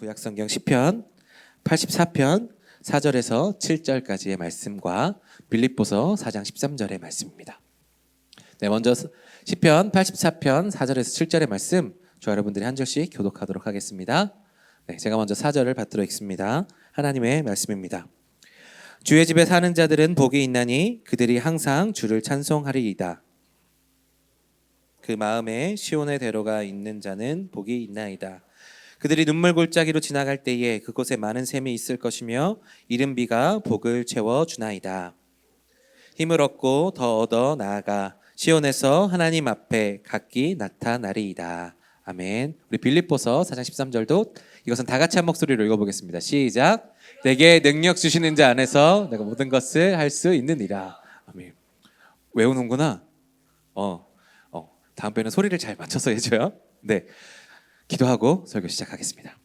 구약성경 시편 84편 4절에서 7절까지의 말씀과 빌립보서 4장 13절의 말씀입니다. 네, 먼저 시편 84편 4절에서 7절의 말씀 저 여러분들이 한 절씩 교독하도록 하겠습니다. 네, 제가 먼저 4절을 받들어 읽습니다. 하나님의 말씀입니다. 주의 집에 사는 자들은 복이 있나니 그들이 항상 주를 찬송하리이다. 그 마음에 시온의 대로가 있는 자는 복이 있나이다. 그들이 눈물 골짜기로 지나갈 때에 그곳에 많은 샘이 있을 것이며 이른 비가 복을 채워주나이다. 힘을 얻고 더 얻어 나아가 시온에서 하나님 앞에 각기 나타나리이다. 아멘. 우리 빌립보서 4장 13절도 이것은 다 같이 한 목소리로 읽어보겠습니다. 시작. 내게 능력 주시는 자 안에서 내가 모든 것을 할 수 있느니라. 아멘. 외우는구나. 다음번에는 소리를 잘 맞춰서 해줘요. 네. 기도하고 설교 시작하겠습니다.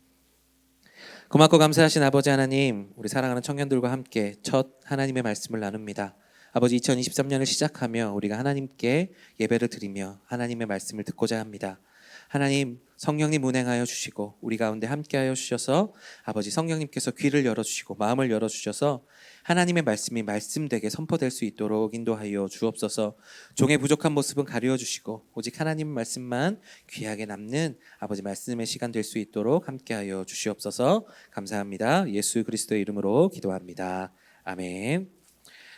고맙고 감사하신 아버지 하나님, 우리 사랑하는 청년들과 함께 첫 하나님의 말씀을 나눕니다. 아버지, 2023년을 시작하며 우리가 하나님께 예배를 드리며 하나님의 말씀을 듣고자 합니다. 하나님, 성령님 운행하여 주시고 우리 가운데 함께하여 주셔서 아버지 성령님께서 귀를 열어주시고 마음을 열어주셔서 하나님의 말씀이 말씀되게 선포될 수 있도록 인도하여 주옵소서. 종의 부족한 모습은 가리워 주시고 오직 하나님 말씀만 귀하게 남는 아버지 말씀의 시간 될 수 있도록 함께하여 주시옵소서. 감사합니다. 예수 그리스도의 이름으로 기도합니다. 아멘.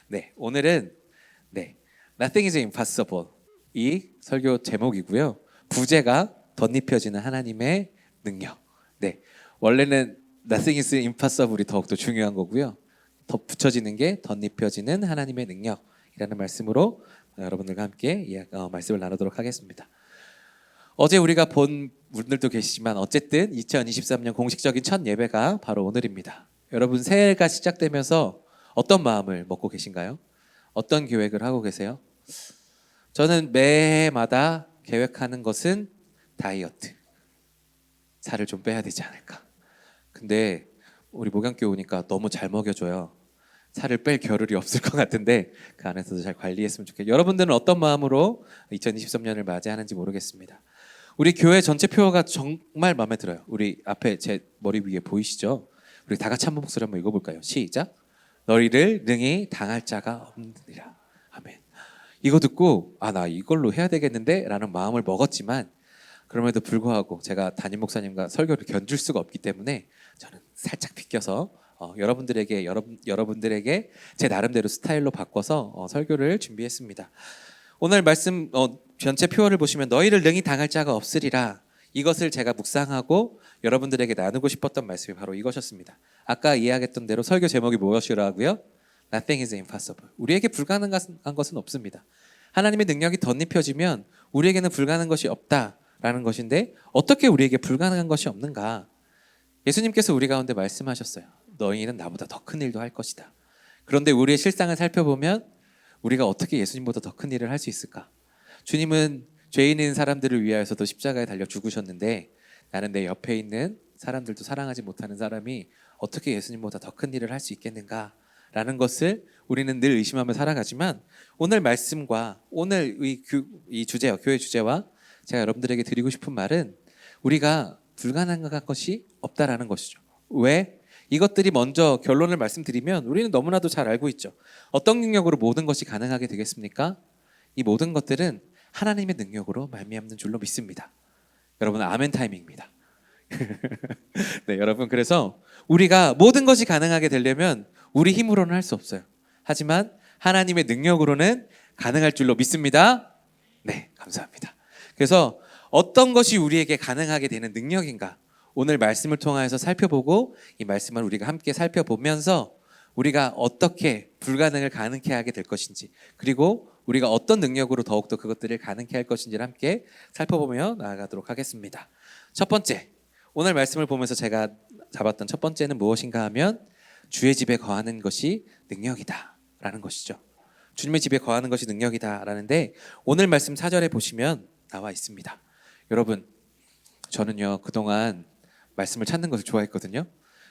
네, 오늘은 Nothing is impossible 이 설교 제목이고요. 부제가 덧입혀지는 하나님의 능력. 네, 원래는 Nothing is impossible이 더욱더 중요한 거고요. 붙여지는 게 덧입혀지는 하나님의 능력이라는 말씀으로 여러분들과 함께 말씀을 나누도록 하겠습니다. 어제 우리가 본 분들도 계시지만 어쨌든 2023년 공식적인 첫 예배가 바로 오늘입니다. 여러분 새해가 시작되면서 어떤 마음을 먹고 계신가요? 어떤 계획을 하고 계세요? 저는 매해마다 계획하는 것은 다이어트. 살을 좀 빼야 되지 않을까. 근데 우리 목양교회 오니까 너무 잘 먹여줘요. 살을 뺄 겨를이 없을 것 같은데 그 안에서도 잘 관리했으면 좋겠어요. 여러분들은 어떤 마음으로 2023년을 맞이하는지 모르겠습니다. 우리 교회 전체 표어가 정말 마음에 들어요. 우리 앞에 제 머리 위에 보이시죠? 우리 다 같이 한번 목소리 한번 읽어볼까요? 시작. 너희를 능히 당할 자가 없느니라. 아멘. 이거 듣고 나 이걸로 해야 되겠는데 라는 마음을 먹었지만 그럼에도 불구하고 제가 담임 목사님과 설교를 견줄 수가 없기 때문에 저는 살짝 비껴서 여러분들에게 제 나름대로 스타일로 바꿔서 설교를 준비했습니다. 오늘 말씀 전체 표어를 보시면 너희를 능히 당할 자가 없으리라. 이것을 제가 묵상하고 여러분들에게 나누고 싶었던 말씀이 바로 이것이었습니다. 아까 이야기했던 대로 설교 제목이 무엇이라고요? Nothing is impossible. 우리에게 불가능한 것은 없습니다. 하나님의 능력이 덧입혀지면 우리에게는 불가능한 것이 없다라는 것인데 어떻게 우리에게 불가능한 것이 없는가? 예수님께서 우리 가운데 말씀하셨어요. 너희는 나보다 더 큰 일도 할 것이다. 그런데 우리의 실상을 살펴보면 우리가 어떻게 예수님보다 더 큰 일을 할 수 있을까? 주님은 죄인인 사람들을 위하여서도 십자가에 달려 죽으셨는데 나는 내 옆에 있는 사람들도 사랑하지 못하는 사람이 어떻게 예수님보다 더 큰 일을 할 수 있겠는가? 라는 것을 우리는 늘 의심하며 살아가지만 오늘 말씀과 오늘 이 주제와 교회 주제와 제가 여러분들에게 드리고 싶은 말은 우리가 불가능한 것이 없다라는 것이죠. 왜? 이것들이 먼저 결론을 말씀드리면 우리는 너무나도 잘 알고 있죠. 어떤 능력으로 모든 것이 가능하게 되겠습니까? 이 모든 것들은 하나님의 능력으로 말미암는 줄로 믿습니다. 여러분 아멘 타임입니다. 네, 여러분 그래서 우리가 모든 것이 가능하게 되려면 우리 힘으로는 할 수 없어요. 하지만 하나님의 능력으로는 가능할 줄로 믿습니다. 네, 감사합니다. 그래서 어떤 것이 우리에게 가능하게 되는 능력인가? 오늘 말씀을 통하여서 살펴보고 이 말씀을 우리가 함께 살펴보면서 우리가 어떻게 불가능을 가능케 하게 될 것인지 그리고 우리가 어떤 능력으로 더욱더 그것들을 가능케 할 것인지를 함께 살펴보며 나아가도록 하겠습니다. 첫 번째, 오늘 말씀을 보면서 제가 잡았던 첫 번째는 무엇인가 하면 주의 집에 거하는 것이 능력이다 라는 것이죠. 주님의 집에 거하는 것이 능력이다 라는데 오늘 말씀 4절에 보시면 나와 있습니다. 여러분 저는요 그동안 말씀을 찾는 것을 좋아했거든요.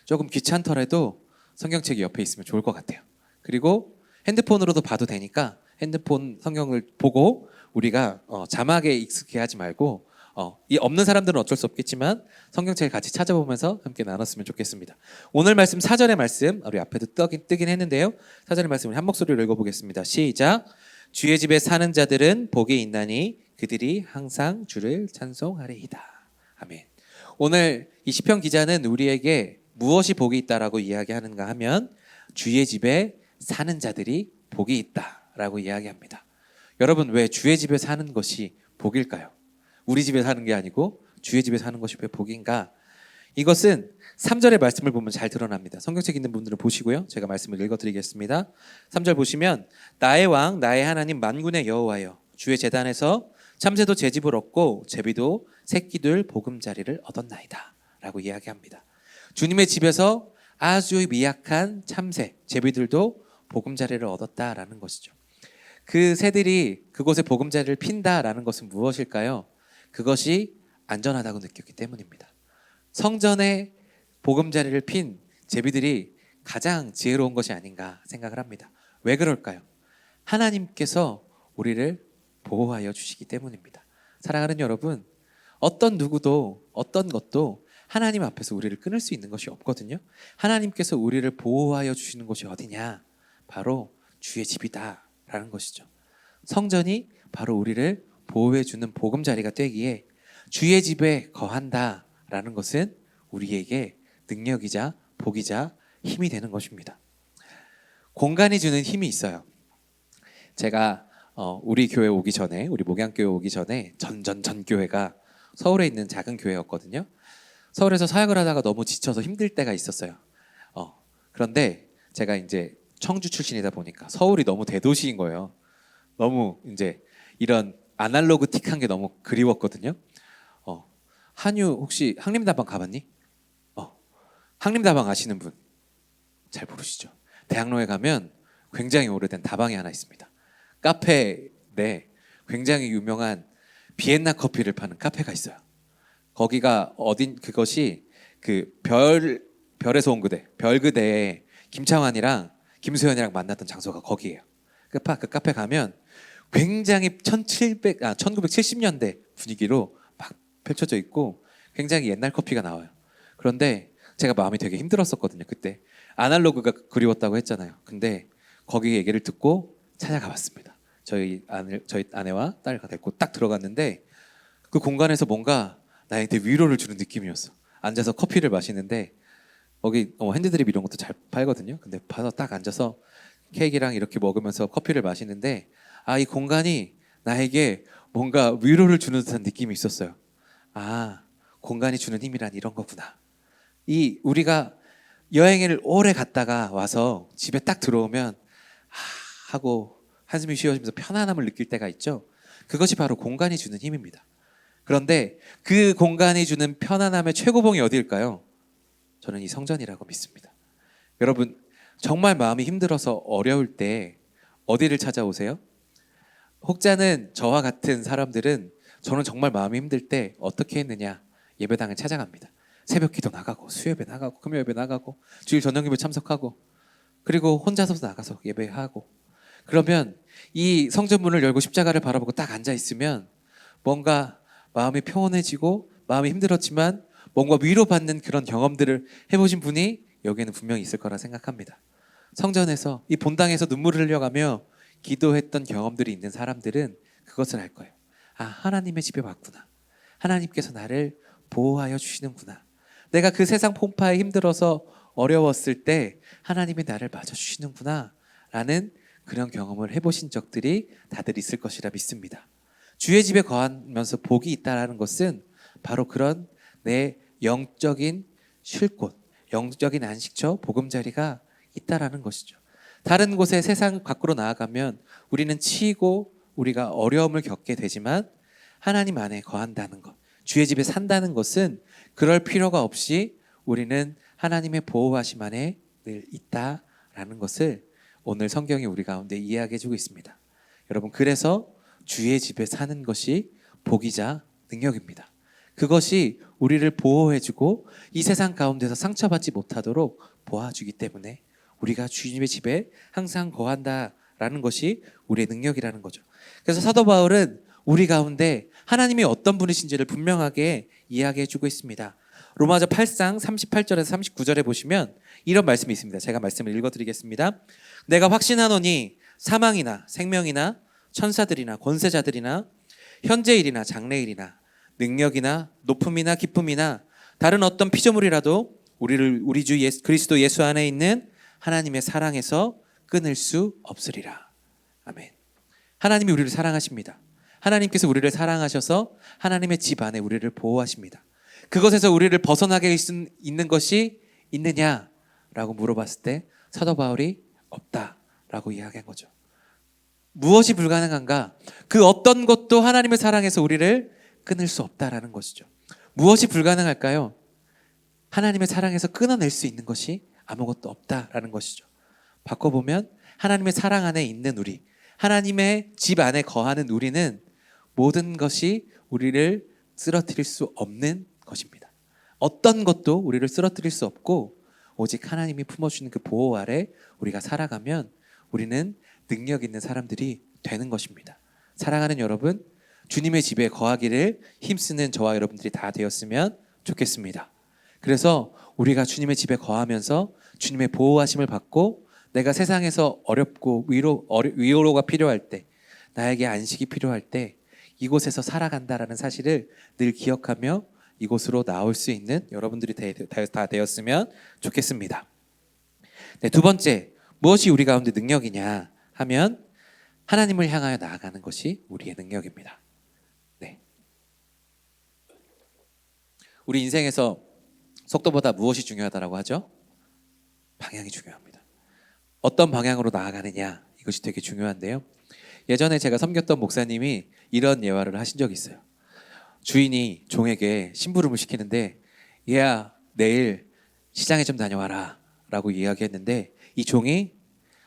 조금 귀찮더라도 성경책이 옆에 있으면 좋을 것 같아요. 그리고 핸드폰으로도 봐도 되니까 핸드폰 성경을 보고 우리가 자막에 익숙해 하지 말고 이 없는 사람들은 어쩔 수 없겠지만 성경책을 같이 찾아보면서 함께 나눴으면 좋겠습니다. 오늘 말씀 4절의 말씀 우리 앞에도 뜨긴 했는데요. 4절의 말씀을 한 목소리로 읽어보겠습니다. 시작. 주의 집에 사는 자들은 복이 있나니 그들이 항상 주를 찬송하리이다. 아멘. 오늘 이 시편 기자는 우리에게 무엇이 복이 있다라고 이야기하는가 하면 주의 집에 사는 자들이 복이 있다라고 이야기합니다. 여러분, 왜 주의 집에 사는 것이 복일까요? 우리 집에 사는 게 아니고 주의 집에 사는 것이 왜 복인가? 이것은 3절의 말씀을 보면 잘 드러납니다. 성경책 있는 분들은 보시고요. 제가 말씀을 읽어드리겠습니다. 3절 보시면 나의 왕 나의 하나님 만군의 여호와여 주의 제단에서 참새도 제 집을 얻고 제비도 새끼들 보금자리를 얻었나이다 라고 이야기합니다. 주님의 집에서 아주 미약한 참새, 제비들도 보금자리를 얻었다라는 것이죠. 그 새들이 그곳에 보금자리를 핀다라는 것은 무엇일까요? 그것이 안전하다고 느꼈기 때문입니다. 성전에 보금자리를 핀 제비들이 가장 지혜로운 것이 아닌가 생각을 합니다. 왜 그럴까요? 하나님께서 우리를 보호하여 주시기 때문입니다. 사랑하는 여러분, 어떤 누구도 어떤 것도 하나님 앞에서 우리를 끊을 수 있는 것이 없거든요. 하나님께서 우리를 보호하여 주시는 곳이 어디냐? 바로 주의 집이다라는 것이죠. 성전이 바로 우리를 보호해 주는 보금자리가 되기에 주의 집에 거한다라는 것은 우리에게 능력이자 복이자 힘이 되는 것입니다. 공간이 주는 힘이 있어요. 제가 우리 교회 오기 전에, 우리 목양교회 오기 전에 전 교회가 서울에 있는 작은 교회였거든요. 서울에서 사역을 하다가 너무 지쳐서 힘들 때가 있었어요. 그런데 제가 이제 청주 출신이다 보니까 서울이 너무 대도시인 거예요. 너무 이제 이런 아날로그틱한 게 너무 그리웠거든요. 한유 혹시 항림다방 가봤니? 항림다방 아시는 분 잘 모르시죠? 대학로에 가면 굉장히 오래된 다방이 하나 있습니다. 카페 내 굉장히 유명한 비엔나 커피를 파는 카페가 있어요. 거기가 그것이 그 별에서 온 그대, 별그대에 김창완이랑 김수현이랑 만났던 장소가 거기예요. 그 카페 가면 굉장히 1970년대 분위기로 막 펼쳐져 있고 굉장히 옛날 커피가 나와요. 그런데 제가 마음이 되게 힘들었었거든요. 그때 아날로그가 그리웠다고 했잖아요. 근데 거기 얘기를 듣고 찾아가 봤습니다. 저희 아내와 딸과 데리고 딱 들어갔는데 그 공간에서 뭔가 나한테 위로를 주는 느낌이었어. 앉아서 커피를 마시는데 거기 핸드드립 이런 것도 잘 팔거든요. 근데 봐서 딱 앉아서 케이크랑 이렇게 먹으면서 커피를 마시는데 이 공간이 나에게 뭔가 위로를 주는 듯한 느낌이 있었어요. 공간이 주는 힘이란 이런 거구나. 우리가 여행을 오래 갔다가 와서 집에 딱 들어오면 하고 한숨이 쉬어지면서 편안함을 느낄 때가 있죠. 그것이 바로 공간이 주는 힘입니다. 그런데 그 공간이 주는 편안함의 최고봉이 어디일까요? 저는 이 성전이라고 믿습니다. 여러분, 정말 마음이 힘들어서 어려울 때 어디를 찾아오세요? 혹자는 저와 같은 사람들은 저는 정말 마음이 힘들 때 어떻게 했느냐? 예배당을 찾아갑니다. 새벽 기도 나가고 수요예배 나가고 금요예배 나가고 주일 저녁예배 참석하고 그리고 혼자서 나가서 예배하고 그러면 이 성전문을 열고 십자가를 바라보고 딱 앉아있으면 뭔가 마음이 평온해지고 마음이 힘들었지만 뭔가 위로받는 그런 경험들을 해보신 분이 여기에는 분명히 있을 거라 생각합니다. 성전에서 이 본당에서 눈물을 흘려가며 기도했던 경험들이 있는 사람들은 그것을 알 거예요. 하나님의 집에 왔구나. 하나님께서 나를 보호하여 주시는구나. 내가 그 세상 폰파에 힘들어서 어려웠을 때 하나님이 나를 맞아주시는구나 라는 그런 경험을 해보신 적들이 다들 있을 것이라 믿습니다. 주의 집에 거하면서 복이 있다는 것은 바로 그런 내 영적인 쉴 곳, 영적인 안식처, 보금자리가 있다라는 것이죠. 다른 곳에 세상 밖으로 나아가면 우리는 치이고 우리가 어려움을 겪게 되지만 하나님 안에 거한다는 것, 주의 집에 산다는 것은 그럴 필요가 없이 우리는 하나님의 보호하심 안에 늘 있다라는 것을 오늘 성경이 우리 가운데 이야기해주고 있습니다. 여러분, 그래서 주의 집에 사는 것이 복이자 능력입니다. 그것이 우리를 보호해주고 이 세상 가운데서 상처받지 못하도록 도와주기 때문에 우리가 주님의 집에 항상 거한다라는 것이 우리의 능력이라는 거죠. 그래서 사도 바울은 우리 가운데 하나님이 어떤 분이신지를 분명하게 이야기해주고 있습니다. 로마서 8장 38절에서 39절에 보시면 이런 말씀이 있습니다. 제가 말씀을 읽어드리겠습니다. 내가 확신하노니 사망이나 생명이나 천사들이나 권세자들이나 현재일이나 장래일이나 능력이나 높음이나 기쁨이나 다른 어떤 피조물이라도 우리를 우리 주 그리스도 예수 안에 있는 하나님의 사랑에서 끊을 수 없으리라. 아멘. 하나님이 우리를 사랑하십니다. 하나님께서 우리를 사랑하셔서 하나님의 집 안에 우리를 보호하십니다. 그것에서 우리를 벗어나게 있는 것이 있느냐라고 물어봤을 때 사도 바울이 없다라고 이야기한 거죠. 무엇이 불가능한가? 그 어떤 것도 하나님의 사랑에서 우리를 끊을 수 없다라는 것이죠. 무엇이 불가능할까요? 하나님의 사랑에서 끊어낼 수 있는 것이 아무것도 없다라는 것이죠. 바꿔보면 하나님의 사랑 안에 있는 우리, 하나님의 집 안에 거하는 우리는 모든 것이 우리를 쓰러뜨릴 수 없는 것입니다. 어떤 것도 우리를 쓰러뜨릴 수 없고 오직 하나님이 품어주는 그 보호 아래 우리가 살아가면 우리는 능력 있는 사람들이 되는 것입니다. 사랑하는 여러분, 주님의 집에 거하기를 힘쓰는 저와 여러분들이 다 되었으면 좋겠습니다. 그래서 우리가 주님의 집에 거하면서 주님의 보호하심을 받고 내가 세상에서 어렵고 위로가 필요할 때, 나에게 안식이 필요할 때 이곳에서 살아간다라는 사실을 늘 기억하며 이곳으로 나올 수 있는 여러분들이 다 되었으면 좋겠습니다. 네, 두 번째, 무엇이 우리 가운데 능력이냐 하면 하나님을 향하여 나아가는 것이 우리의 능력입니다. 네. 우리 인생에서 속도보다 무엇이 중요하다라고 하죠? 방향이 중요합니다. 어떤 방향으로 나아가느냐, 이것이 되게 중요한데요. 예전에 제가 섬겼던 목사님이 이런 예화를 하신 적이 있어요. 주인이 종에게 심부름을 시키는데 얘야 내일 시장에 좀 다녀와라 라고 이야기했는데 이 종이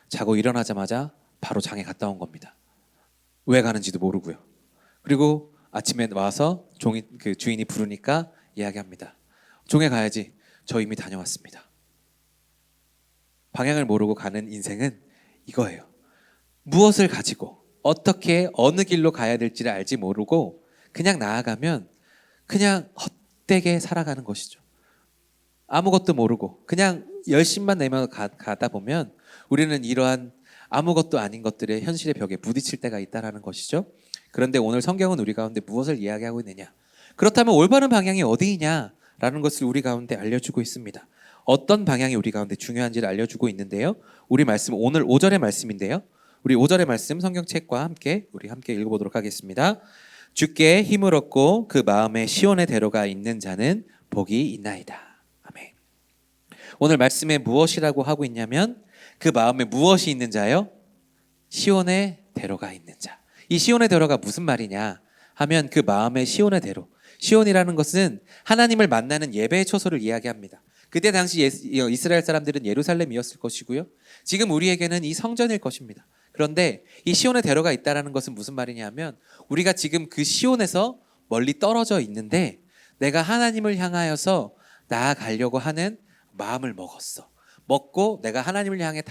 자고 일어나자마자 바로 장에 갔다 온 겁니다. 왜 가는지도 모르고요. 그리고 아침에 와서 그 주인이 부르니까 이야기합니다. 종에 가야지. 저 이미 다녀왔습니다. 방향을 모르고 가는 인생은 이거예요. 무엇을 가지고 어떻게 어느 길로 가야 될지를 알지 모르고 그냥 나아가면 그냥 헛되게 살아가는 것이죠. 아무것도 모르고 그냥 열심만 내면 가다 보면 우리는 이러한 아무것도 아닌 것들의 현실의 벽에 부딪힐 때가 있다는 것이죠. 그런데 오늘 성경은 우리 가운데 무엇을 이야기하고 있느냐? 그렇다면 올바른 방향이 어디이냐라는 것을 우리 가운데 알려주고 있습니다. 어떤 방향이 우리 가운데 중요한지를 알려주고 있는데요. 우리 말씀 오늘 5절의 말씀인데요. 우리 5절의 말씀 성경책과 함께 읽어보도록 하겠습니다. 주께 힘을 얻고 그 마음에 시온의 대로가 있는 자는 복이 있나이다. 아멘. 오늘 말씀에 무엇이라고 하고 있냐면 그 마음에 무엇이 있는 자요? 시온의 대로가 있는 자. 이 시온의 대로가 무슨 말이냐 하면 그 마음의 시온의 대로. 시온이라는 것은 하나님을 만나는 예배의 초소를 이야기합니다. 그때 당시 이스라엘 사람들은 예루살렘이었을 것이고요. 지금 우리에게는 이 성전일 것입니다. 그런데 이 시온의 대로가 있다는 것은 무슨 말이냐 하면 우리가 지금 그 시온에서 멀리 떨어져 있는데 내가 하나님을 향하여서 나아가려고 하는 마음을 먹고 내가 하나님을 향해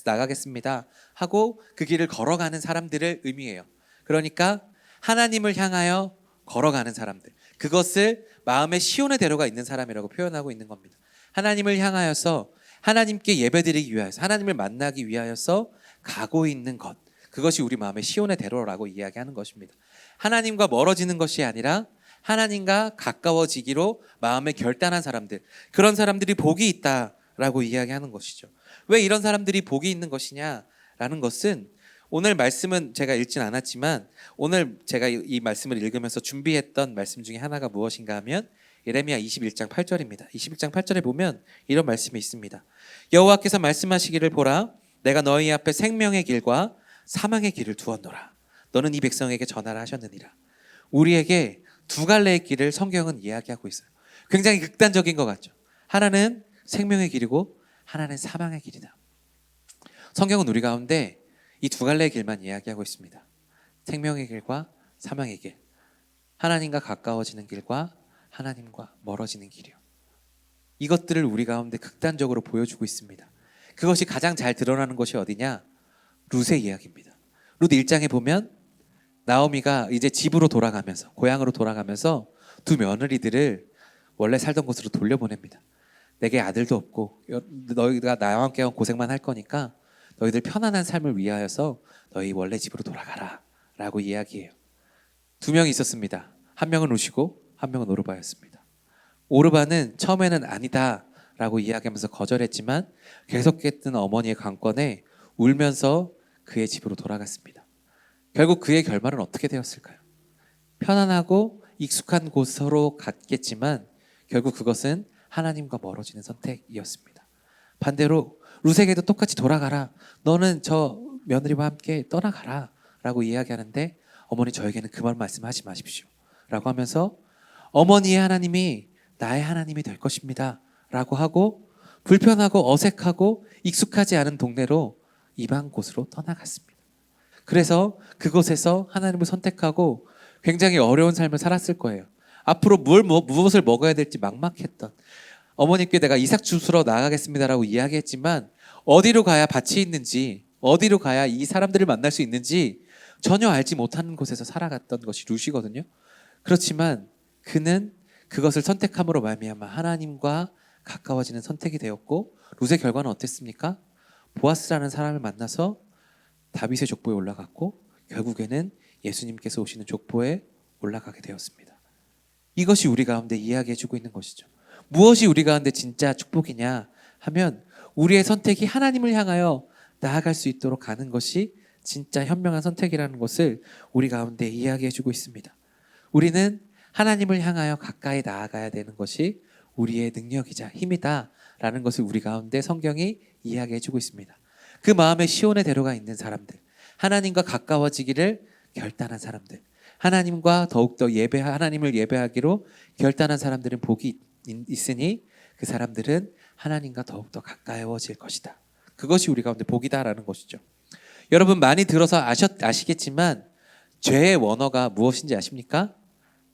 나가겠습니다 하고 그 길을 걸어가는 사람들을 의미해요. 그러니까 하나님을 향하여 걸어가는 사람들, 그것을 마음의 시온의 대로가 있는 사람이라고 표현하고 있는 겁니다. 하나님을 향하여서 하나님께 예배드리기 위하여서 하나님을 만나기 위하여서 가고 있는 것, 그것이 우리 마음의 시온의 대로라고 이야기하는 것입니다. 하나님과 멀어지는 것이 아니라 하나님과 가까워지기로 마음에 결단한 사람들, 그런 사람들이 복이 있다라고 이야기하는 것이죠. 왜 이런 사람들이 복이 있는 것이냐라는 것은 오늘 말씀은 제가 읽진 않았지만 오늘 제가 이 말씀을 읽으면서 준비했던 말씀 중에 하나가 무엇인가 하면 예레미야 21장 8절입니다. 21장 8절에 보면 이런 말씀이 있습니다. 여호와께서 말씀하시기를 보라, 내가 너희 앞에 생명의 길과 사망의 길을 두었노라. 너는 이 백성에게 전하라 하셨느니라. 우리에게 두 갈래의 길을 성경은 이야기하고 있어요. 굉장히 극단적인 것 같죠. 하나는 생명의 길이고 하나는 사망의 길이다. 성경은 우리 가운데 이 두 갈래의 길만 이야기하고 있습니다. 생명의 길과 사망의 길, 하나님과 가까워지는 길과 하나님과 멀어지는 길이요. 이것들을 우리 가운데 극단적으로 보여주고 있습니다. 그것이 가장 잘 드러나는 것이 어디냐? 룻의 이야기입니다. 룻 1장에 보면 나오미가 이제 집으로 돌아가면서 고향으로 돌아가면서 두 며느리들을 원래 살던 곳으로 돌려보냅니다. 내게 아들도 없고 너희가 나와 함께 고생만 할 거니까 너희들 편안한 삶을 위하여서 너희 원래 집으로 돌아가라 라고 이야기해요. 두 명이 있었습니다. 한 명은 루시고 한 명은 오르바였습니다. 오르바는 처음에는 아니다 라고 이야기하면서 거절했지만 계속했던 어머니의 강권에 울면서 그의 집으로 돌아갔습니다. 결국 그의 결말은 어떻게 되었을까요? 편안하고 익숙한 곳으로 갔겠지만 결국 그것은 하나님과 멀어지는 선택이었습니다. 반대로 룻에게도 똑같이 돌아가라. 너는 저 며느리와 함께 떠나가라 라고 이야기하는데 어머니 저에게는 그 말 말씀하지 마십시오 라고 하면서 어머니의 하나님이 나의 하나님이 될 것입니다 라고 하고 불편하고 어색하고 익숙하지 않은 동네로 이방 곳으로 떠나갔습니다. 그래서 그곳에서 하나님을 선택하고 굉장히 어려운 삶을 살았을 거예요. 앞으로 무엇을 먹어야 될지 막막했던, 어머니께 내가 이삭 주스러 나가겠습니다라고 이야기했지만 어디로 가야 밭이 있는지, 어디로 가야 이 사람들을 만날 수 있는지 전혀 알지 못하는 곳에서 살아갔던 것이 룻이거든요. 그렇지만 그는 그것을 선택함으로 말미암아 하나님과 가까워지는 선택이 되었고, 룻의 결과는 어땠습니까? 보아스라는 사람을 만나서 다윗의 족보에 올라갔고 결국에는 예수님께서 오시는 족보에 올라가게 되었습니다. 이것이 우리 가운데 이야기해주고 있는 것이죠. 무엇이 우리 가운데 진짜 축복이냐 하면 우리의 선택이 하나님을 향하여 나아갈 수 있도록 가는 것이 진짜 현명한 선택이라는 것을 우리 가운데 이야기해주고 있습니다. 우리는 하나님을 향하여 가까이 나아가야 되는 것이 우리의 능력이자 힘이다라는 것을 우리 가운데 성경이 이야기해주고 있습니다. 그 마음에 시온의 대로가 있는 사람들, 하나님과 가까워지기를 결단한 사람들, 하나님과 더욱더 하나님을 예배하기로 결단한 사람들은 복이 있으니 그 사람들은 하나님과 더욱더 가까워질 것이다. 그것이 우리 가운데 복이다라는 것이죠. 여러분 많이 들어서 아시겠지만 죄의 원어가 무엇인지 아십니까?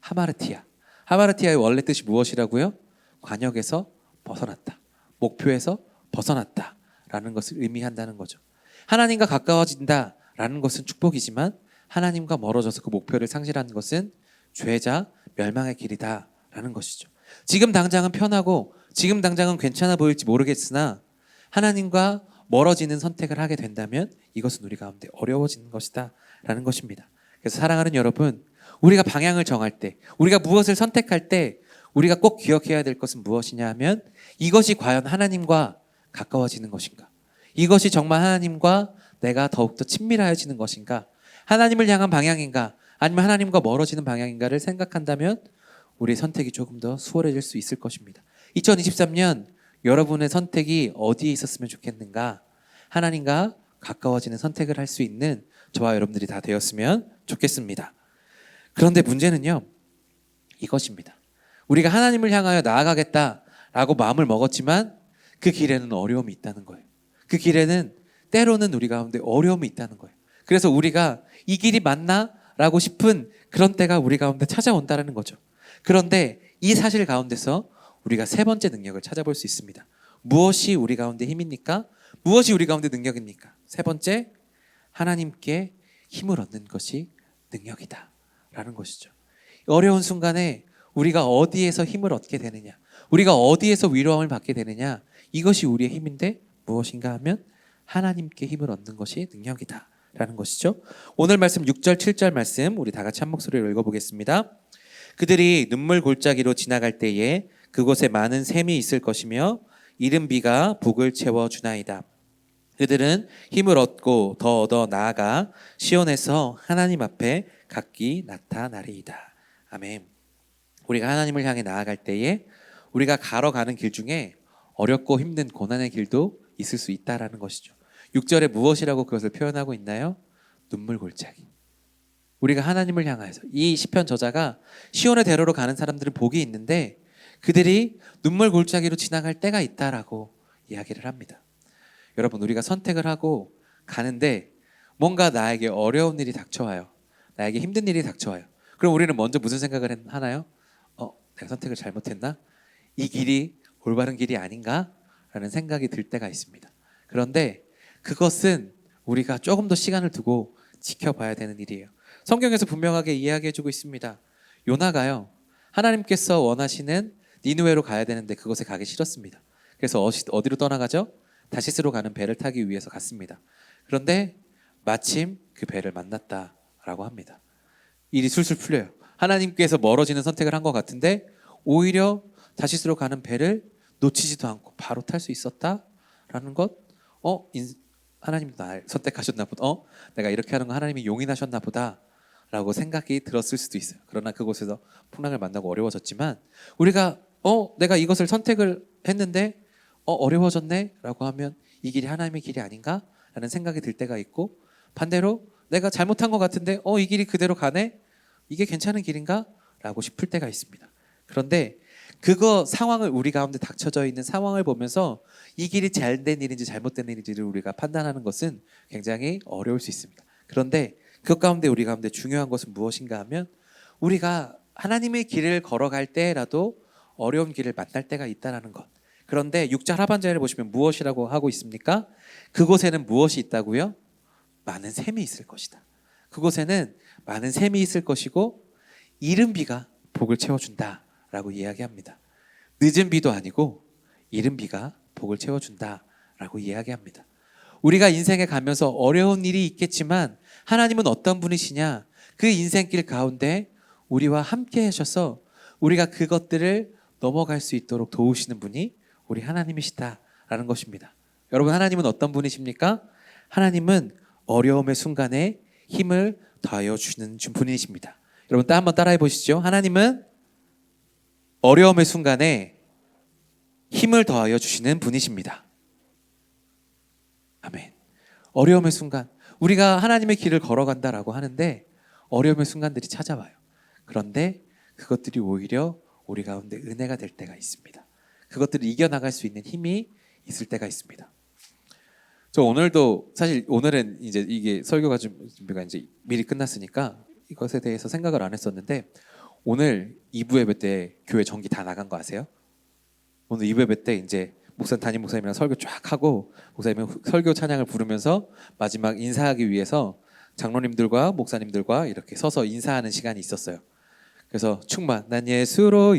하마르티아. 하마르티아의 원래 뜻이 무엇이라고요? 관역에서 벗어났다, 목표에서 벗어났다 라는 것을 의미한다는 거죠. 하나님과 가까워진다라는 것은 축복이지만 하나님과 멀어져서 그 목표를 상실하는 것은 죄자 멸망의 길이다라는 것이죠. 지금 당장은 편하고 지금 당장은 괜찮아 보일지 모르겠으나 하나님과 멀어지는 선택을 하게 된다면 이것은 우리 가운데 어려워지는 것이다 라는 것입니다. 그래서 사랑하는 여러분, 우리가 방향을 정할 때, 우리가 무엇을 선택할 때 우리가 꼭 기억해야 될 것은 무엇이냐 하면 이것이 과연 하나님과 가까워지는 것인가? 이것이 정말 하나님과 내가 더욱더 친밀해지는 것인가? 하나님을 향한 방향인가? 아니면 하나님과 멀어지는 방향인가를 생각한다면 우리의 선택이 조금 더 수월해질 수 있을 것입니다. 2023년 여러분의 선택이 어디에 있었으면 좋겠는가? 하나님과 가까워지는 선택을 할 수 있는 저와 여러분들이 다 되었으면 좋겠습니다. 그런데 문제는요, 이것입니다. 우리가 하나님을 향하여 나아가겠다라고 마음을 먹었지만 그 길에는 어려움이 있다는 거예요. 그 길에는 때로는 우리 가운데 어려움이 있다는 거예요. 그래서 우리가 이 길이 맞나? 라고 싶은 그런 때가 우리 가운데 찾아온다는 거죠. 그런데 이 사실 가운데서 우리가 세 번째 능력을 찾아볼 수 있습니다. 무엇이 우리 가운데 힘입니까? 무엇이 우리 가운데 능력입니까? 세 번째, 하나님께 힘을 얻는 것이 능력이다 라는 것이죠. 어려운 순간에 우리가 어디에서 힘을 얻게 되느냐, 우리가 어디에서 위로함을 받게 되느냐, 이것이 우리의 힘인데 무엇인가 하면 하나님께 힘을 얻는 것이 능력이다 라는 것이죠. 오늘 말씀 6절 7절 말씀 우리 다 같이 한 목소리로 읽어보겠습니다. 그들이 눈물 골짜기로 지나갈 때에 그곳에 많은 샘이 있을 것이며 이른 비가 북을 채워주나이다. 그들은 힘을 얻고 더 얻어 나아가 시온에서 하나님 앞에 각기 나타나리이다. 아멘. 우리가 하나님을 향해 나아갈 때에 우리가 걸어가는 길 중에 어렵고 힘든 고난의 길도 있을 수 있다라는 것이죠. 6절에 무엇이라고 그것을 표현하고 있나요? 눈물 골짜기. 우리가 하나님을 향해서, 이 시편 저자가 시온의 대로로 가는 사람들은 복이 있는데 그들이 눈물 골짜기로 지나갈 때가 있다라고 이야기를 합니다. 여러분, 우리가 선택을 하고 가는데 뭔가 나에게 어려운 일이 닥쳐와요. 나에게 힘든 일이 닥쳐와요. 그럼 우리는 먼저 무슨 생각을 하나요? 내가 선택을 잘못했나? 이 길이 올바른 길이 아닌가? 라는 생각이 들 때가 있습니다. 그런데 그것은 우리가 조금 더 시간을 두고 지켜봐야 되는 일이에요. 성경에서 분명하게 이야기해주고 있습니다. 요나가요, 하나님께서 원하시는 니느웨로 가야 되는데 그곳에 가기 싫었습니다. 그래서 어디로 떠나가죠? 다시스로 가는 배를 타기 위해서 갔습니다. 그런데 마침 그 배를 만났다라고 합니다. 일이 술술 풀려요. 하나님께서 멀어지는 선택을 한 것 같은데 오히려 다시스로 가는 배를 놓치지도 않고 바로 탈 수 있었다라는 것. 하나님도 날 선택하셨나 보다. 내가 이렇게 하는 거 하나님이 용인하셨나 보다라고 생각이 들었을 수도 있어요. 그러나 그곳에서 풍랑을 만나고 어려워졌지만 우리가 내가 이것을 선택을 했는데 어려워졌네라고 하면 이 길이 하나님의 길이 아닌가라는 생각이 들 때가 있고, 반대로 내가 잘못한 것 같은데 이 길이 그대로 가네? 이게 괜찮은 길인가?라고 싶을 때가 있습니다. 그런데 그거 상황을, 우리 가운데 닥쳐져 있는 상황을 보면서 이 길이 잘된 일인지 잘못된 일인지를 우리가 판단하는 것은 굉장히 어려울 수 있습니다. 그런데 그 가운데 우리 가운데 중요한 것은 무엇인가 하면 우리가 하나님의 길을 걸어갈 때라도 어려운 길을 만날 때가 있다는 것. 그런데 6절 하반절을 보시면 무엇이라고 하고 있습니까? 그곳에는 무엇이 있다고요? 많은 샘이 있을 것이다. 그곳에는 많은 샘이 있을 것이고 이른 비가 복을 채워준다라고 이야기합니다. 늦은 비도 아니고 이른 비가 복을 채워준다라고 이야기합니다. 우리가 인생에 가면서 어려운 일이 있겠지만 하나님은 어떤 분이시냐? 그 인생길 가운데 우리와 함께 하셔서 우리가 그것들을 넘어갈 수 있도록 도우시는 분이 우리 하나님이시다라는 것입니다. 여러분, 하나님은 어떤 분이십니까? 하나님은 어려움의 순간에 힘을 더하여 주시는 분이십니다. 여러분, 한번 따라해 보시죠. 하나님은 어려움의 순간에 힘을 더하여 주시는 분이십니다. 아멘. 어려움의 순간, 우리가 하나님의 길을 걸어간다라고 하는데 어려움의 순간들이 찾아와요. 그런데 그것들이 오히려 우리 가운데 은혜가 될 때가 있습니다. 그것들을 이겨나갈 수 있는 힘이 있을 때가 있습니다. 저 오늘도, 사실 오늘은 이제 이게 설교가 준비가 이제 미리 끝났으니까 이것에 대해서 생각을 안 했었는데, 오늘 2부 예배 때 교회 전기 다 나간 거 아세요? 오늘 2부 예배 때 이제 담임 목사님이랑 설교 쫙 하고 목사님이 설교 찬양을 부르면서 마지막 인사하기 위해서 장로님들과 목사님들과 이렇게 서서 인사하는 시간이 있었어요. 그래서 난 예수로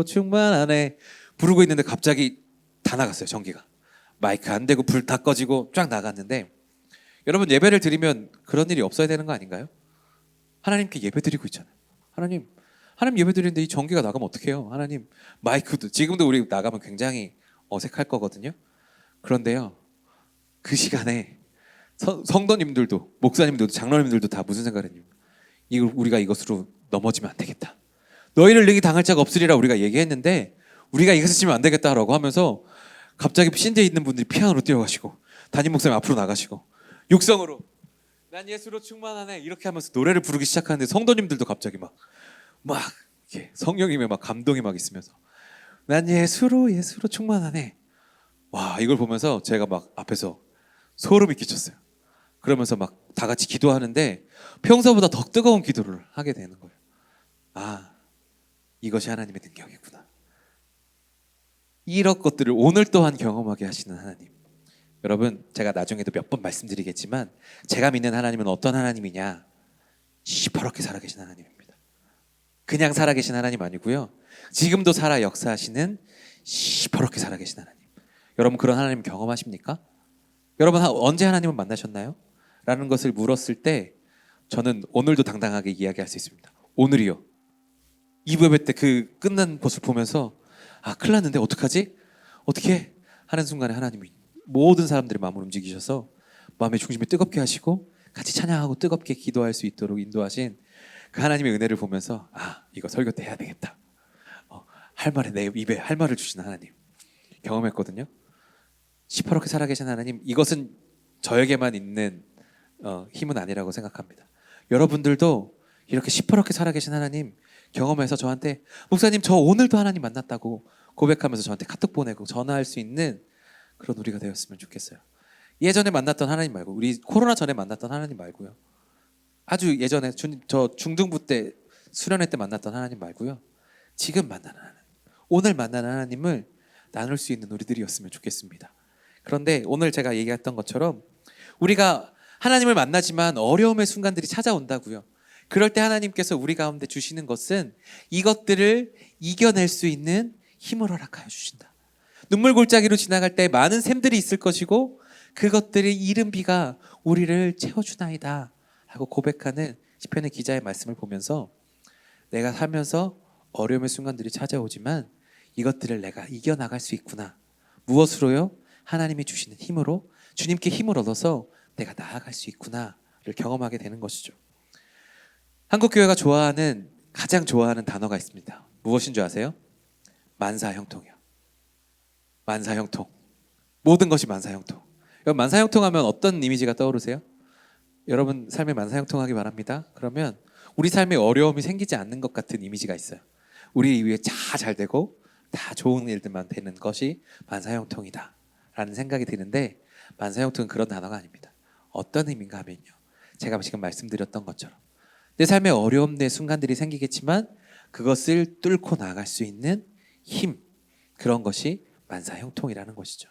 충만하네 부르고 있는데 갑자기 다 나갔어요. 전기가. 마이크 안 대고 불 다 꺼지고 쫙 나갔는데, 여러분, 예배를 드리면 그런 일이 없어야 되는 거 아닌가요? 하나님께 예배 드리고 있잖아요. 하나님 예배 드리는데 이 전기가 나가면 어떡해요? 하나님, 마이크도 지금도 우리 나가면 굉장히 어색할 거거든요. 그런데요, 그 시간에 성도님들도 목사님들도 장로님들도 다 무슨 생각을 했냐면, 우리가 이것으로 넘어지면 안 되겠다. 너희를 능히 당할 자가 없으리라 우리가 얘기했는데 우리가 이것을 치면 안 되겠다라고 하면서 갑자기 신대에 있는 분들이 피아노로 뛰어가시고 담임 목사님 앞으로 나가시고 육성으로 난 예수로 충만하네 이렇게 하면서 노래를 부르기 시작하는데 성도님들도 갑자기 막 이렇게 성령님의 막 감동이 막 있으면서 난 예수로 충만하네. 와, 이걸 보면서 제가 막 앞에서 소름이 끼쳤어요. 그러면서 막 다 같이 기도하는데 평소보다 더 뜨거운 기도를 하게 되는 거예요. 이것이 하나님의 능력이구나. 이런 것들을 오늘 또한 경험하게 하시는 하나님. 여러분, 제가 나중에도 몇 번 말씀드리겠지만 제가 믿는 하나님은 어떤 하나님이냐? 시퍼렇게 살아계신 하나님입니다. 그냥 살아계신 하나님 아니고요, 지금도 살아 역사하시는 시퍼렇게 살아계신 하나님. 여러분, 그런 하나님 경험하십니까? 여러분, 언제 하나님을 만나셨나요? 라는 것을 물었을 때 저는 오늘도 당당하게 이야기할 수 있습니다. 오늘이요. 2부 예배 때 그 끝난 것을 보면서 큰일 났는데 어떡하지? 어떻게 하는 순간에 하나님이 모든 사람들의 마음을 움직이셔서 마음의 중심을 뜨겁게 하시고 같이 찬양하고 뜨겁게 기도할 수 있도록 인도하신 그 하나님의 은혜를 보면서 이거 설교 때 해야 되겠다. 할 말에 내 입에 할 말을 주시는 하나님 경험했거든요. 시퍼렇게 살아계신 하나님, 이것은 저에게만 있는 힘은 아니라고 생각합니다. 여러분들도 이렇게 시퍼렇게 살아계신 하나님 경험해서 저한테 목사님 저 오늘도 하나님 만났다고 고백하면서 저한테 카톡 보내고 전화할 수 있는 그런 우리가 되었으면 좋겠어요. 예전에 만났던 하나님 말고, 우리 코로나 전에 만났던 하나님 말고요, 아주 예전에 저 중등부 때 수련회 때 만났던 하나님 말고요, 지금 만나는 하나님, 오늘 만나는 하나님을 나눌 수 있는 우리들이었으면 좋겠습니다. 그런데 오늘 제가 얘기했던 것처럼 우리가 하나님을 만나지만 어려움의 순간들이 찾아온다고요. 그럴 때 하나님께서 우리 가운데 주시는 것은 이것들을 이겨낼 수 있는 힘을 허락하여 주신다. 눈물 골짜기로 지나갈 때 많은 샘들이 있을 것이고 그것들의 이른 비가 우리를 채워주나이다 하고 고백하는 시편의 기자의 말씀을 보면서 내가 살면서 어려움의 순간들이 찾아오지만 이것들을 내가 이겨나갈 수 있구나. 무엇으로요? 하나님이 주시는 힘으로, 주님께 힘을 얻어서 내가 나아갈 수 있구나를 경험하게 되는 것이죠. 한국교회가 가장 좋아하는 단어가 있습니다. 무엇인 줄 아세요? 만사형통이요. 만사형통. 모든 것이 만사형통. 여러분, 만사형통하면 어떤 이미지가 떠오르세요? 여러분 삶에 만사형통하기 바랍니다. 그러면 우리 삶에 어려움이 생기지 않는 것 같은 이미지가 있어요. 우리 위해 다 잘 되고 다 좋은 일들만 되는 것이 만사형통이다 라는 생각이 드는데, 만사형통은 그런 단어가 아닙니다. 어떤 의미인가 하면요, 제가 지금 말씀드렸던 것처럼 내 삶에 어려움, 내 순간들이 생기겠지만 그것을 뚫고 나갈 수 있는 힘, 그런 것이 만사형통이라는 것이죠.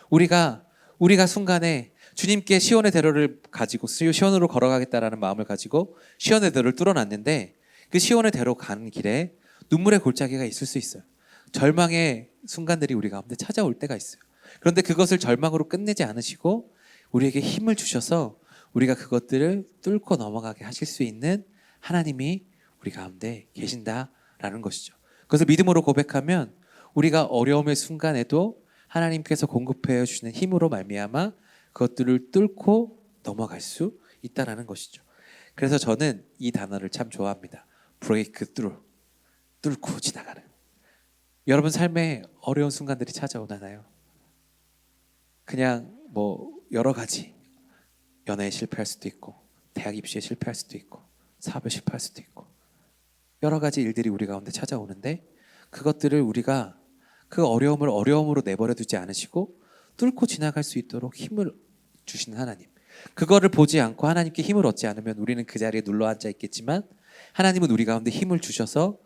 우리가 순간에 주님께 시온의 대로를 가지고 시온으로 걸어가겠다라는 마음을 가지고 시온의 대로를 뚫어놨는데, 그 시온의 대로 가는 길에 눈물의 골짜기가 있을 수 있어요. 절망의 순간들이 우리 가운데 찾아올 때가 있어요. 그런데 그것을 절망으로 끝내지 않으시고 우리에게 힘을 주셔서 우리가 그것들을 뚫고 넘어가게 하실 수 있는 하나님이 우리 가운데 계신다라는 것이죠. 그래서 믿음으로 고백하면 우리가 어려움의 순간에도 하나님께서 공급해 주시는 힘으로 말미암아 그것들을 뚫고 넘어갈 수 있다라는 것이죠. 그래서 저는 이 단어를 참 좋아합니다. break through, 뚫고 지나가는. 여러분 삶에 어려운 순간들이 찾아오나요? 그냥 여러 가지, 연애에 실패할 수도 있고 대학 입시에 실패할 수도 있고 사업에 실패할 수도 있고 여러 가지 일들이 우리 가운데 찾아오는데, 그것들을 우리가 그 어려움을 어려움으로 내버려 두지 않으시고 뚫고 지나갈 수 있도록 힘을 주시는 하나님, 그거를 보지 않고 하나님께 힘을 얻지 않으면 우리는 그 자리에 눌러 앉아 있겠지만, 하나님은 우리 가운데 힘을 주셔서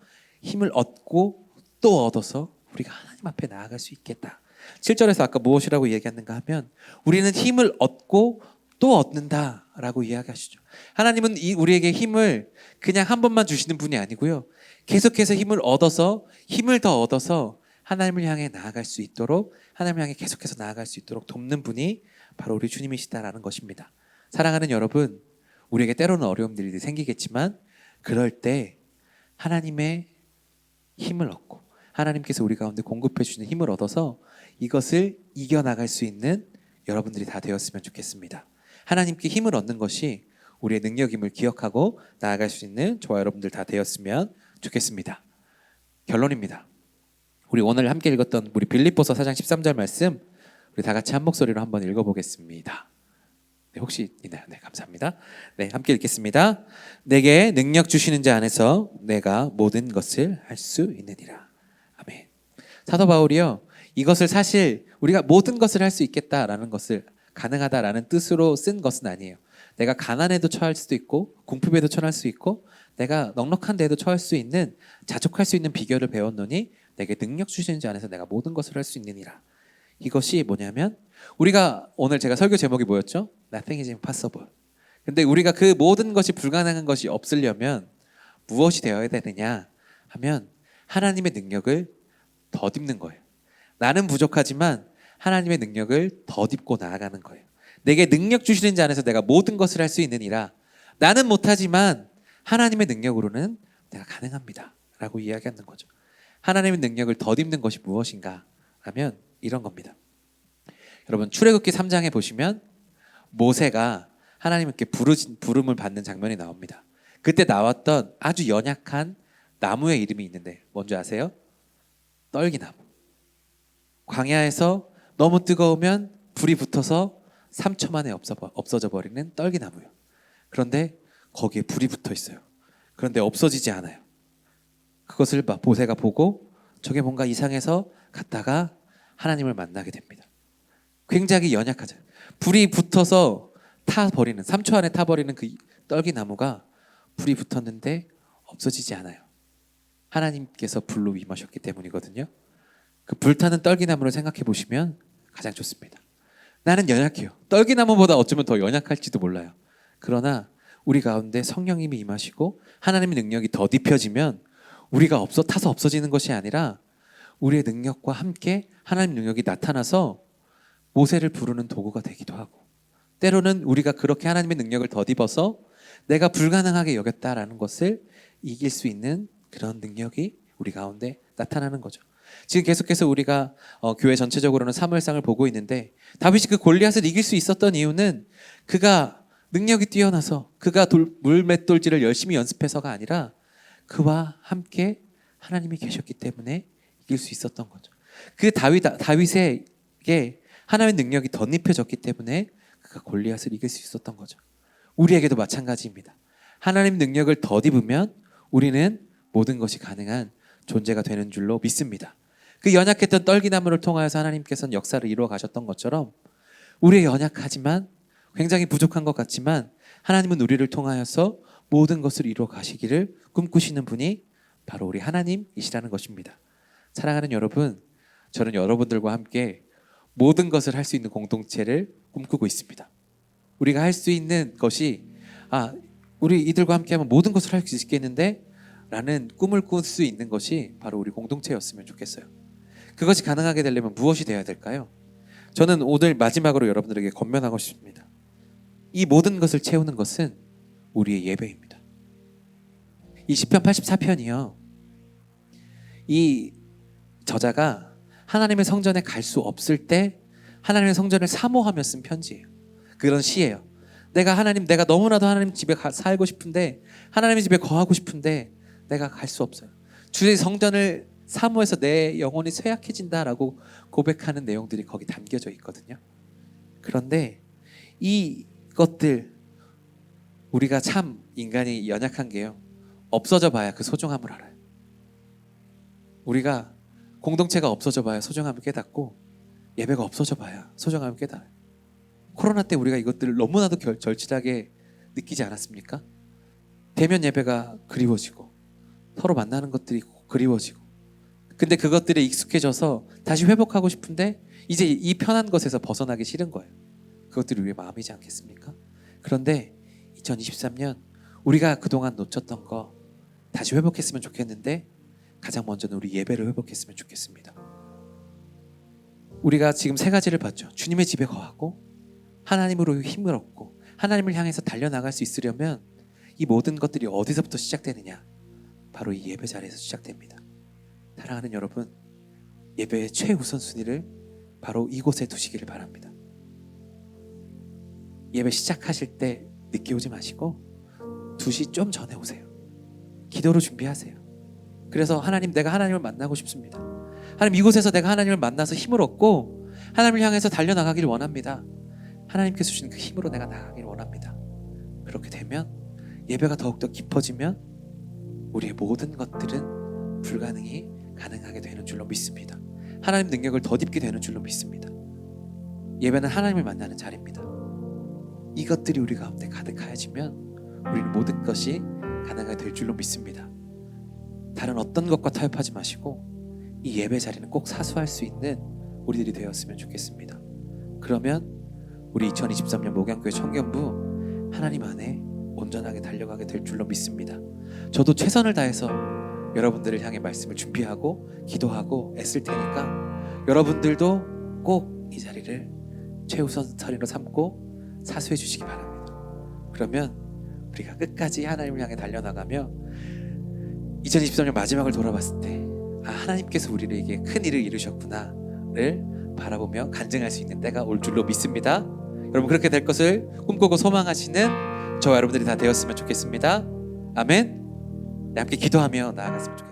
힘을 얻고 또 얻어서 우리가 하나님 앞에 나아갈 수 있겠다. 7절에서 아까 무엇이라고 얘기했는가 하면 우리는 힘을 얻고 또 얻는다라고 이야기하시죠. 하나님은 우리에게 힘을 그냥 한 번만 주시는 분이 아니고요, 계속해서 힘을 더 얻어서 하나님을 향해 나아갈 수 있도록, 하나님을 향해 계속해서 나아갈 수 있도록 돕는 분이 바로 우리 주님이시다라는 것입니다. 사랑하는 여러분, 우리에게 때로는 어려움들이 생기겠지만 그럴 때 하나님의 힘을 얻고 하나님께서 우리 가운데 공급해 주시는 힘을 얻어서 이것을 이겨나갈 수 있는 여러분들이 다 되었으면 좋겠습니다. 하나님께 힘을 얻는 것이 우리의 능력임을 기억하고 나아갈 수 있는 저와 여러분들 다 되었으면 좋겠습니다. 결론입니다. 우리 오늘 함께 읽었던 우리 빌립보서 4장 13절 말씀, 우리 다 같이 한 목소리로 한번 읽어보겠습니다. 네, 혹시 있나요? 네, 감사합니다. 네, 함께 읽겠습니다. 내게 능력 주시는 자 안에서 내가 모든 것을 할 수 있느니라. 아멘. 사도 바울이요, 이것을 사실 우리가 모든 것을 할 수 있겠다라는 것을, 가능하다라는 뜻으로 쓴 것은 아니에요. 내가 가난에도 처할 수도 있고 궁핍에도 처할 수 있고 내가 넉넉한 데에도 처할 수 있는, 자족할 수 있는 비결을 배웠노니 내게 능력 주시는 자 안에서 내가 모든 것을 할 수 있느니라. 이것이 뭐냐면, 우리가 오늘 제가 설교 제목이 뭐였죠? Nothing is impossible. 근데 우리가 그 모든 것이 불가능한 것이 없으려면 무엇이 되어야 되느냐 하면 하나님의 능력을 덧입는 거예요. 나는 부족하지만 하나님의 능력을 덧입고 나아가는 거예요. 내게 능력 주시는 자 안에서 내가 모든 것을 할 수 있느니라. 나는 못하지만 하나님의 능력으로는 내가 가능합니다 라고 이야기하는 거죠. 하나님의 능력을 덧입는 것이 무엇인가 하면 이런 겁니다. 여러분, 출애굽기 3장에 보시면 모세가 하나님께 부름을 받는 장면이 나옵니다. 그때 나왔던 아주 연약한 나무의 이름이 있는데 뭔지 아세요? 떨기나무. 광야에서 너무 뜨거우면 불이 붙어서 3초 만에 없어져 버리는 떨기나무요. 그런데 거기에 불이 붙어 있어요. 그런데 없어지지 않아요. 그것을 모세가 보고 저게 뭔가 이상해서 갔다가 하나님을 만나게 됩니다. 굉장히 연약하죠. 불이 붙어서 타버리는, 3초 안에 타버리는 그 떨기나무가 불이 붙었는데 없어지지 않아요. 하나님께서 불로 임하셨기 때문이거든요. 그 불타는 떨기나무를 생각해 보시면 가장 좋습니다. 나는 연약해요. 떨기나무보다 어쩌면 더 연약할지도 몰라요. 그러나 우리 가운데 성령님이 임하시고 하나님의 능력이 더딥혀지면 우리가 타서 없어지는 것이 아니라 우리의 능력과 함께 하나님 능력이 나타나서 모세를 부르는 도구가 되기도 하고, 때로는 우리가 그렇게 하나님의 능력을 더입어서 내가 불가능하게 여겼다라는 것을 이길 수 있는 그런 능력이 우리 가운데 나타나는 거죠. 지금 계속해서 우리가 교회 전체적으로는 사무엘상을 보고 있는데, 다윗이 그 골리앗을 이길 수 있었던 이유는 그가 능력이 뛰어나서 그가 물맷돌질을 열심히 연습해서가 아니라 그와 함께 하나님이 계셨기 때문에 이길 수 있었던 거죠. 그 다윗에게 하나님의 능력이 덧입혀졌기 때문에 그가 골리앗을 이길 수 있었던 거죠. 우리에게도 마찬가지입니다. 하나님 능력을 덧입으면 우리는 모든 것이 가능한 존재가 되는 줄로 믿습니다. 그 연약했던 떨기나무를 통하여서 하나님께서는 역사를 이루어 가셨던 것처럼, 우리의 연약하지만 굉장히 부족한 것 같지만 하나님은 우리를 통하여서 모든 것을 이루어 가시기를 꿈꾸시는 분이 바로 우리 하나님이시라는 것입니다. 사랑하는 여러분, 저는 여러분들과 함께 모든 것을 할 수 있는 공동체를 꿈꾸고 있습니다. 우리가 할 수 있는 것이 우리 이들과 함께하면 모든 것을 할 수 있겠는데 라는 꿈을 꿀 수 있는 것이 바로 우리 공동체였으면 좋겠어요. 그것이 가능하게 되려면 무엇이 되어야 될까요? 저는 오늘 마지막으로 여러분들에게 권면하고 싶습니다. 이 모든 것을 채우는 것은 우리의 예배입니다. 이 시편 84편이요, 이 저자가 하나님의 성전에 갈 수 없을 때 하나님의 성전을 사모하며 쓴 편지예요. 그런 시예요. 내가 너무나도 하나님 집에 살고 싶은데, 하나님의 집에 거하고 싶은데 내가 갈 수 없어요. 주의 성전을 사모해서 내 영혼이 쇠약해진다라고 고백하는 내용들이 거기 담겨져 있거든요. 그런데 이것들, 우리가 참 인간이 연약한 게요, 없어져 봐야 그 소중함을 알아요. 우리가 공동체가 없어져 봐야 소중함을 깨닫고, 예배가 없어져 봐야 소중함을 깨달아요. 코로나 때 우리가 이것들을 너무나도 절실하게 느끼지 않았습니까? 대면 예배가 그리워지고 서로 만나는 것들이 그리워지고, 근데 그것들에 익숙해져서 다시 회복하고 싶은데 이제 이 편한 것에서 벗어나기 싫은 거예요. 그것들이 우리의 마음이지 않겠습니까? 그런데 2023년 우리가 그동안 놓쳤던 거 다시 회복했으면 좋겠는데, 가장 먼저는 우리 예배를 회복했으면 좋겠습니다. 우리가 지금 세 가지를 봤죠. 주님의 집에 거하고, 하나님으로 힘을 얻고, 하나님을 향해서 달려나갈 수 있으려면 이 모든 것들이 어디서부터 시작되느냐? 바로 이 예배 자리에서 시작됩니다. 사랑하는 여러분, 예배의 최우선순위를 바로 이곳에 두시기를 바랍니다. 예배 시작하실 때 늦게 오지 마시고 2시 좀 전에 오세요. 기도로 준비하세요. 그래서 내가 하나님을 만나고 싶습니다. 하나님, 이곳에서 내가 하나님을 만나서 힘을 얻고 하나님을 향해서 달려나가기를 원합니다. 하나님께서 주신 그 힘으로 내가 나가기를 원합니다. 그렇게 되면, 예배가 더욱더 깊어지면 우리의 모든 것들은 불가능이 가능하게 되는 줄로 믿습니다. 하나님 능력을 덧입게 되는 줄로 믿습니다. 예배는 하나님을 만나는 자리입니다. 이것들이 우리 가운데 가득하여지면 우리는 모든 것이 가능하게 될 줄로 믿습니다. 다른 어떤 것과 타협하지 마시고 이 예배 자리는 꼭 사수할 수 있는 우리들이 되었으면 좋겠습니다. 그러면 우리 2023년 목양교회 청년부 하나님 안에 온전하게 달려가게 될 줄로 믿습니다. 저도 최선을 다해서 여러분들을 향해 말씀을 준비하고 기도하고 애쓸 테니까 여러분들도 꼭 이 자리를 최우선 자리로 삼고 사수해 주시기 바랍니다. 그러면 우리가 끝까지 하나님을 향해 달려나가며 2023년 마지막을 돌아봤을 때 하나님께서 우리에게 큰 일을 이루셨구나를 바라보며 간증할 수 있는 때가 올 줄로 믿습니다. 여러분, 그렇게 될 것을 꿈꾸고 소망하시는 저와 여러분들이 다 되었으면 좋겠습니다. 아멘. 네, 함께 기도하며 나아갔으면 좋겠습니다.